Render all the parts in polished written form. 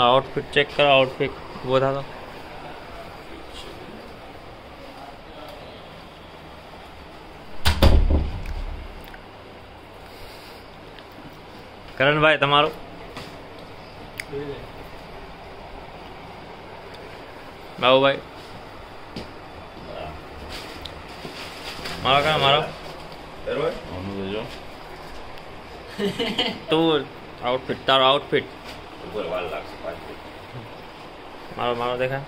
Outfit check करो, outfit वो था तो करण भाई तमारो बाबू भाई मारो क्या मारो तू आउटफिट तारो आउटफिट मारो मारो देखा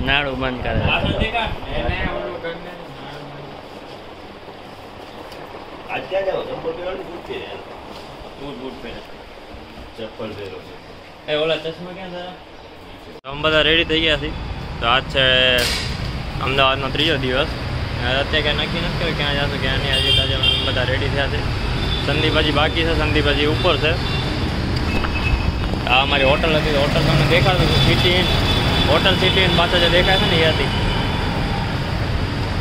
नाड़ू बंद कर चप्पल ए ओला चश्मा क्या था हम बता रेडी થઈ ગયા છે તો આજ છે અમદાવાદનો ત્રીજો દિવસ અત્યારે ક્યાં નક્કી નથી કર્યું ક્યાં જશું ક્યાં નહીં આજે તાજા બધા રેડી થયા છે સંદીપ હજી બાકી છે સંદીપ હજી ઉપર છે આ અમારી હોટલ હતી હોટલ તમને દેખાડું city in hotel city in પાછળ જે દેખાય છે ને એ હતી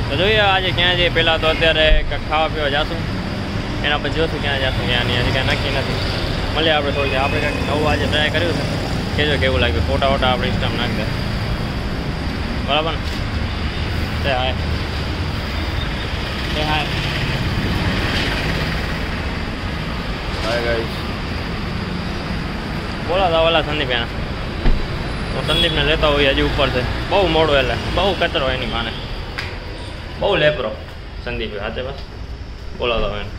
તો જોઈએ આજે ક્યાં જઈએ પહેલાં તો અત્યારે ખાવા પીવા જશું એના પછી જોશું ક્યાં જશું ક્યાં નહીં હજી કાંઈ નક્કી નથી મળીએ આપણે થોડી આપણે કંઈક નવું આજે ટ્રાય કર્યું છે કહેજો કેવું લાગ્યું ફોટા વોટા આપણે ઇન્સ્ટામાં નાખી દે બરાબર ને તે હાય हाय गाइस बोला था वाला संदीप यहाँ तो संदीप ने लेता हुई हजी ऊपर से बहु मोड़ो एल बहु कचरो है नहीं माने बहु लेपरो संदीप हाथे बस बोला था मैंने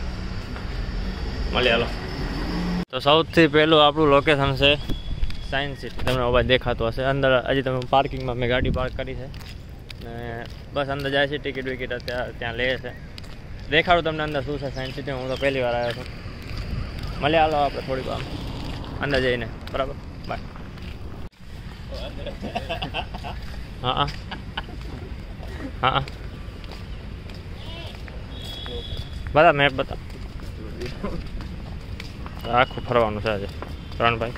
मळी हालो तो સૌથી પહેલું આપણું લોકેશન છે સાયન્સ સિટી તમને હવે દેખાતું હશે અંદર હજી તમે પાર્કિંગમાં મેં ગાડી પાર્ક કરી છે ને બસ અંદર જાય છે ટિકિટ વિકિટ ત્યાં લે છે દેખાડું તમને અંદર શું છે સાયન્સ સિટીમાં હું તો પહેલી વાર આવ્યો છું મળે હાલો આપણે થોડીક વાર અંદર જઈને બરાબર બાય હા હા બતા મેપ બતા આખું ફરવાનું છે આજે કરણભાઈ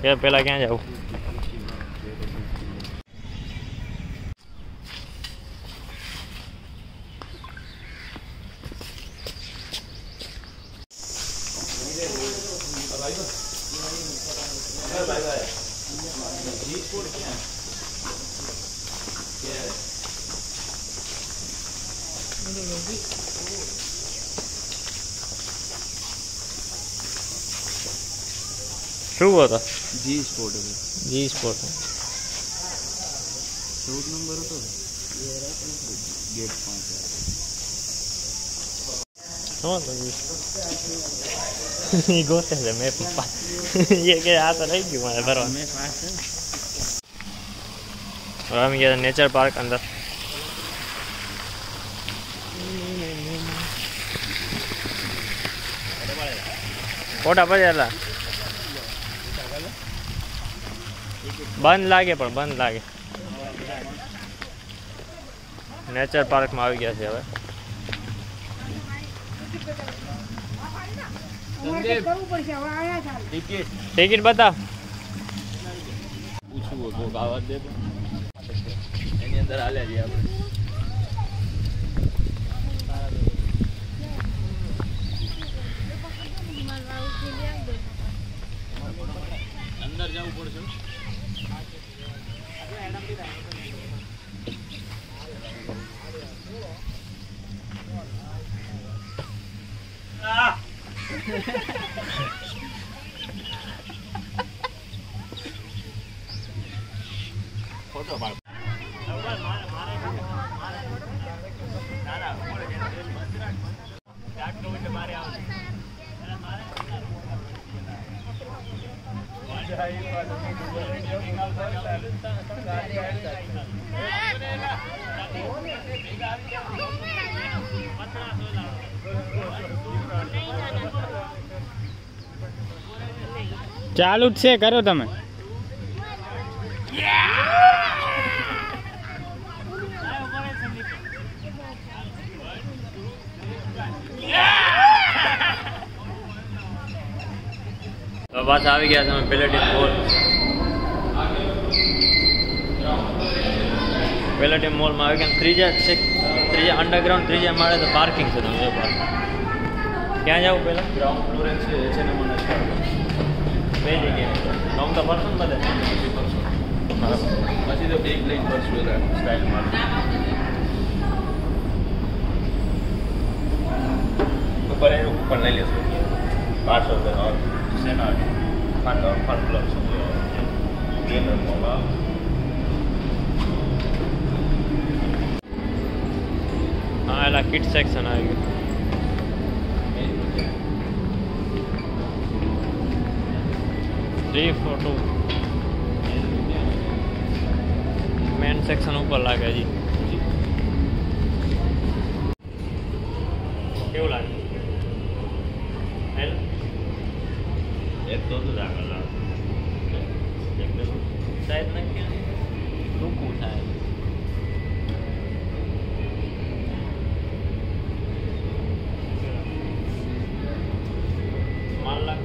એ પહેલાં ક્યાં જવું શું હતો जी स्पोर्ट જી સ્પોર્ટ 14 नंबर હતો गेट 5 ये गोते है मैं ये के आ तो नहीं क्यों मारे भरवा में पास है और हम ये नेचर पार्क अंदर फोटा पड़ेला बंद लागे पण बंद लागे नेचर पार्क में આવી ગયા છે હવે ટિકિટ બતા પૂછવું તો આવાજ દે તો એની અંદર આલે જઈએ આપણે અંદર જવું પડશે फोटो पाड़ ચાલુ જ છે કરો તમે પાછા આવી ગયા તમે પેલેટિવ મોલ. પેલેટિવ મોલમાં આવી ગયા. ત્રીજા અંડરગ્રાઉન્ડ ત્રીજા માળે તો પાર્કિંગ છે. તમે ક્યાં જાવ પહેલાં? ગ્રાઉન્ડ ફ્લોર છે H&M અને બે જગ્યાએ ગાઉન તો ફરશું ને બધે. પછી તો બેગ લઈને ફરશું બધા સ્ટાઇલમાં. ઉપર એનું પણ લઈ લેશું 500 શેના ફન ક્લબ ગેમ રમવામાં. હા એલા કિડ સેક્શન આવી ગયું. મેન સેક્શન ઉપર લાગે જી. કેવું લાગે? એક તો આગળ સાહેબ નાખી ટૂંકું થાય. માર લાગ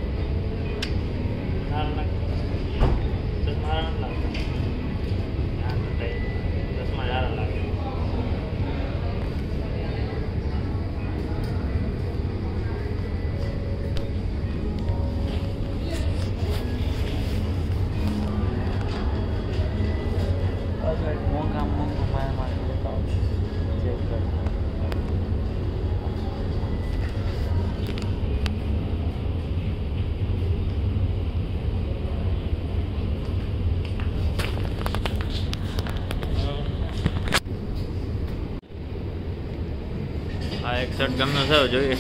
આ એક શર્ટ ગમે છે જોઈએ.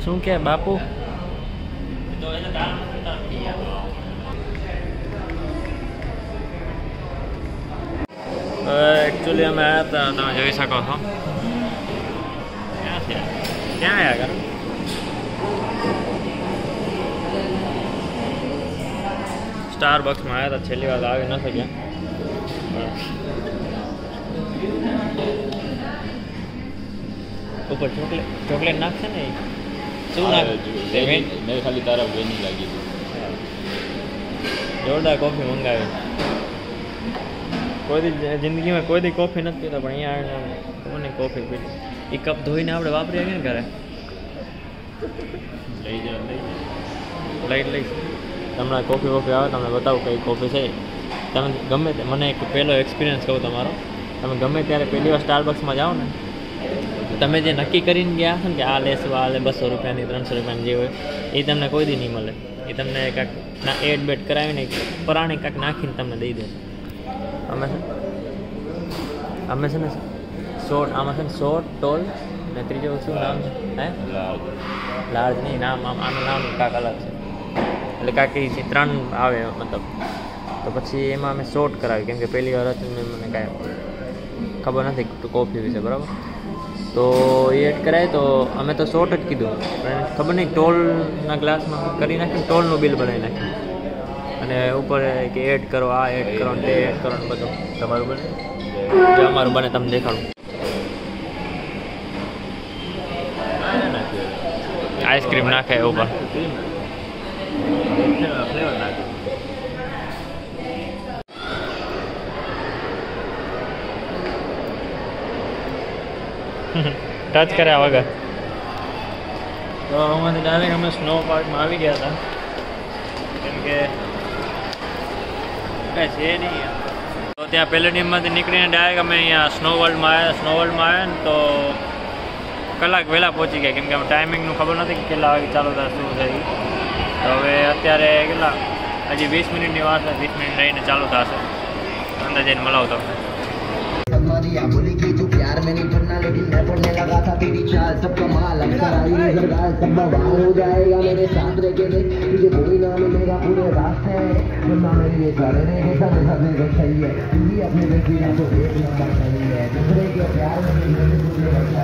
શું કે બાપુ? એકચ્યુઅલી અમે આવ્યા હતા, તમે જોઈ શકો છો. ક્યાં આવ્યા કર? સ્ટારબક્સમાં આવ્યા હતા. છેલ્લી વાર આવી ન શક્યા. ઉપર ચોકલેટ નાખશે ને? શું નાખે? મેં ખાલી તારા વેની લાગી હતી. જોરદાર કોફી મંગાવી. કોઈ દી જિંદગીમાં કોઈ દી કોફી નથી પીતા, પણ અહીંયા આવીને કોને કોફી પીધી. એ કપ ધોઈને આપણે વાપરી આવીએ ને ઘરે. લઈ તમને કોફી વોફી આવે તમને બતાવું કઈ કોફી છે. તમે ગમે તે મને એક પહેલો એક્સપિરિયન્સ કહું તમારો. તમે ગમે ત્યારે પહેલી વાર સ્ટારબક્સમાં જાઓ ને, તમે જે નક્કી કરીને ગયા છો ને કે આ લેશું, આ લે 200 રૂપિયાની 300 રૂપિયાની જે હોય એ તમને કોઈ દી નહીં મળે. એ તમને કાંઈક એડ બેડ કરાવીને પરાણે કાંઈક નાખીને તમને દઈ દે. અમે છે ને શોર્ટ, આમાં છે ને શોર્ટ, ટોલ ને ત્રીજો શું નામ છે? હે લાર્જ નહીં નામ, આનું નામ કાંક અલગ છે. એટલે કાંઈક 3 આવે મતલબ. તો પછી એમાં અમે શોર્ટ કરાવી, કેમ કે પહેલી વાર હતી મને કાંઈ ખબર નથી કોફી વિશે, બરાબર. તો એ એડ કરાય તો અમે તો શોર્ટ જ કીધું, પણ ખબર નહીં ટોલના ગ્લાસમાં કરી નાખીને ટોલનું બિલ બનાવી નાખ્યું. અને ઉપર કે એડ કરો, આ એડ કરો ને તે એડ કરો ને બધું. તમારું બને? જો અમારું બને તમને દેખાડું. આઈસ્ક્રીમ નાખે ઉપર. ફ્લેવર નાખે. ટચ કર્યા વગર. તો આમાંથી ડાયરેક્ટ અમે સ્નો પાર્કમાં આવી ગયા હતા, કેમ કે કાંઈ છે નહીં. તો ત્યાં પેલેડિયમમાંથી નીકળીને ડાયરેક્ટ અમે અહીંયા સ્નો વર્લ્ડમાં આવ્યા ને તો કલાક વહેલા પહોંચી ગયા, કેમ કે ટાઈમિંગનું ખબર નથી કે કેટલા વાગે ચાલુ થાય શું થાય. તો હવે અત્યારે કેટલા હજી 20 મિનિટની વાત છે, 20 મિનિટ રહીને ચાલુ થશે. અંદર જઈને મળાવતો. बोली कि तू प्यार में नहीं पड़ना, लेकिन मैं पढ़ने लगा था तेरी चाल सब कमाल। अक्सर आई नजर गाल सब बवाल हो जाएगा मेरे साथ रह के, तुझे कोई ना मिलेगा पूरे रास्ते। वरना मेरे ये सारे के सारे सारे को सही है, तू भी अपने बेटी ना तो एक नंबर सही है। दूसरे के प्यार में नहीं तुझे अच्छा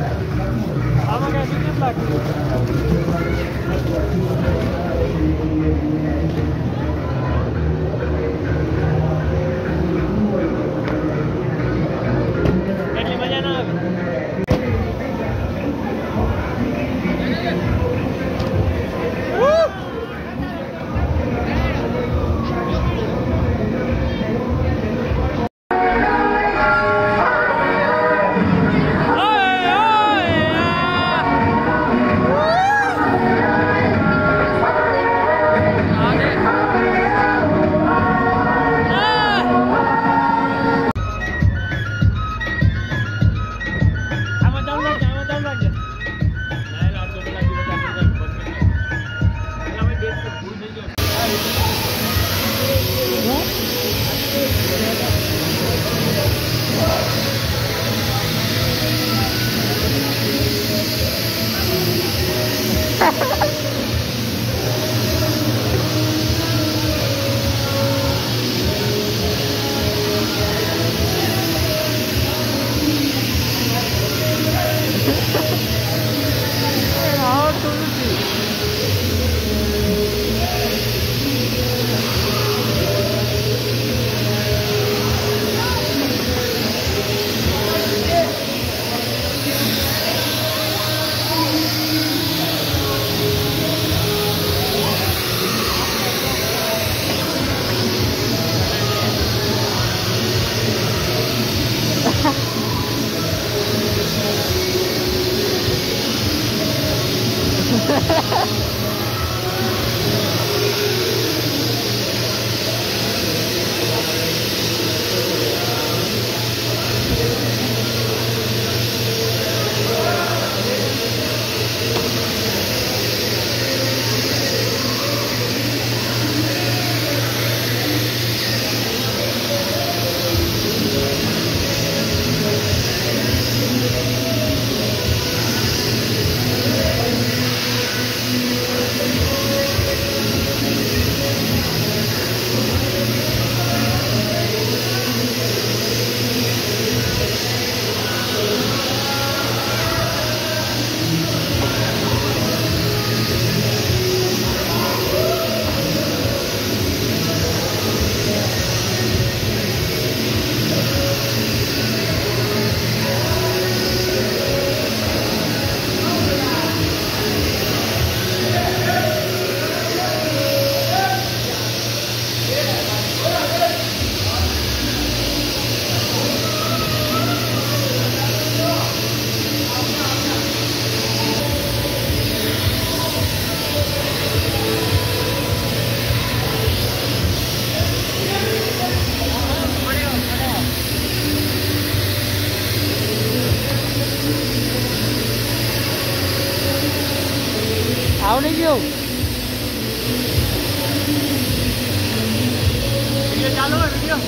ચાલુ હોય વિડિયો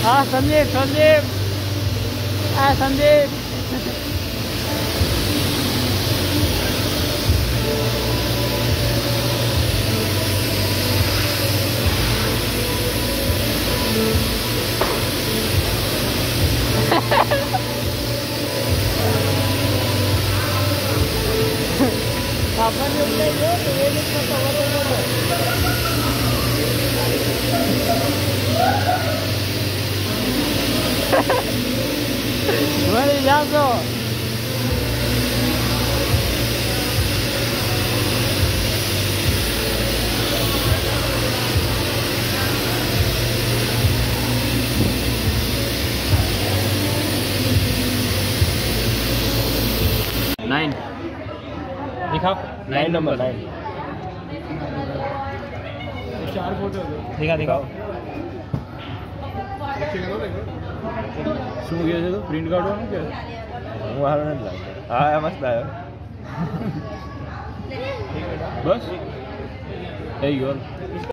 हाँ संदीप संदीप हाँ Sandeep Vale, ya so. Nine दिखाओ 9 नंबर 9 चार फोटो दिखा दिखाओ શું કહે છે તો પ્રિન્ટ કાઢવાનું કે હું હારો નથી લાગતો હા મસ્ત આવ્યો બસ થઈ ગયો